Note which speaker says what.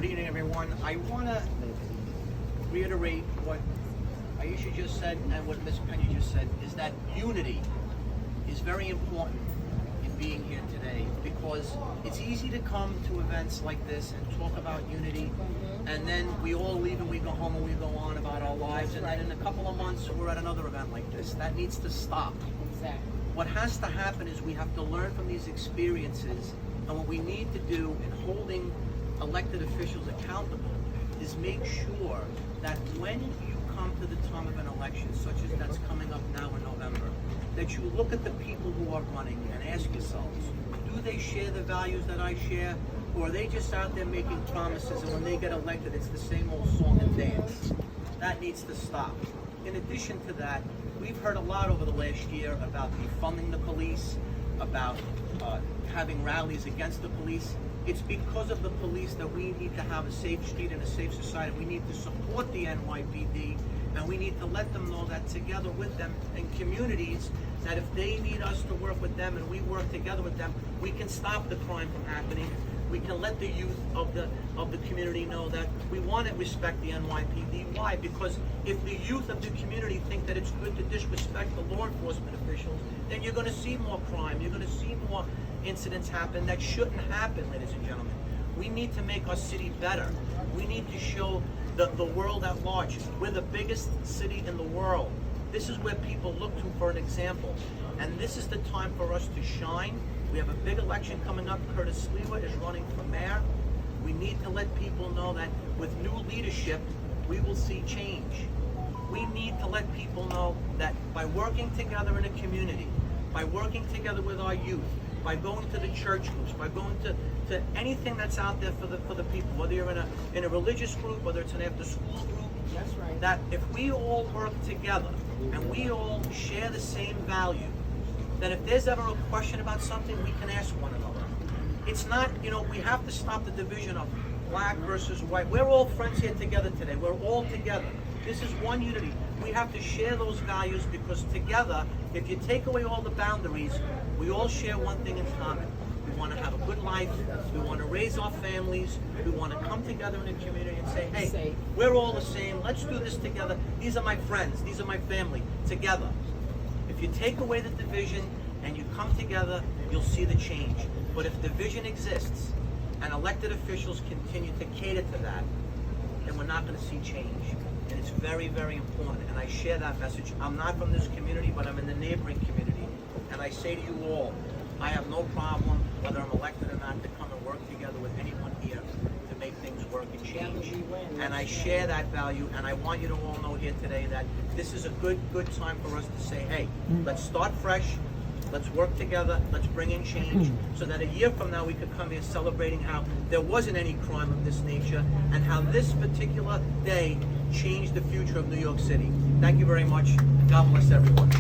Speaker 1: Good evening, everyone. I want to reiterate what Aisha just said and what Ms. Pena just said, is that unity is very important in being here today, because it's easy to come to events like this and talk about unity, and then we all leave and we go home and we go on about our lives, and then in a couple of months we're at another event like this. That needs to stop.
Speaker 2: Exactly.
Speaker 1: What has to happen is we have to learn from these experiences, and what we need to do in holding elected officials accountable is make sure that when you come to the time of an election, such as that's coming up now in November, that you look at the people who are running and ask yourselves, do they share the values that I share, or are they just out there making promises, and when they get elected, it's the same old song and dance? That needs to stop. In addition to that, we've heard a lot over the last year about defunding the police, about having rallies against the police. It's because of the police that we need to have a safe street and a safe society. We need to support the NYPD, and we need to let them know that together with them in communities, that if they need us to work with them and we work together with them, we can stop the crime from happening. We can let the youth of the community know that we want to respect the NYPD. Why? Because if the youth of the community think that it's good to disrespect the law enforcement officials, then you're going to see more crime. You're going to see more incidents happen that shouldn't happen, ladies and gentlemen. We need to make our city better. We need to show the world at large. We're the biggest city in the world. This is where people look to for an example. And this is the time for us to shine. We have a big election coming up. Curtis Sliwa is running for mayor. We need to let people know that with new leadership, we will see change. We need to let people know that by working together in a community, by working together with our youth, by going to the church groups, by going to anything that's out there for the people, whether you're in a religious group, whether it's an after-school group,
Speaker 2: That's right.
Speaker 1: that if we all work together and we all share the same value, that if there's ever a question about something, we can ask one another. It's not, we have to stop the division of black versus white. We're all friends here together today. We're all together. This is one unity. We have to share those values, because together, if you take away all the boundaries, we all share one thing in common. We want to have a good life. We want to raise our families. We want to come together in a community and say, hey, we're all the same. Let's do this together. These are my friends. These are my family. Together. If you take away the division and you come together, you'll see the change. But if division exists and elected officials continue to cater to that, then we're not going to see change. And it's very, very important. And I share that message. I'm not from this community, but I'm in the neighboring community. And I say to you all, I have no problem, whether I'm elected or not, to come and work together with anyone here to make things work and change. And I share that value, and I want you to all know here today that this is a good time for us to say, hey, let's start fresh, let's work together, let's bring in change, so that a year from now we could come here celebrating how there wasn't any crime of this nature, and how this particular day changed the future of New York City. Thank you very much. God bless everyone.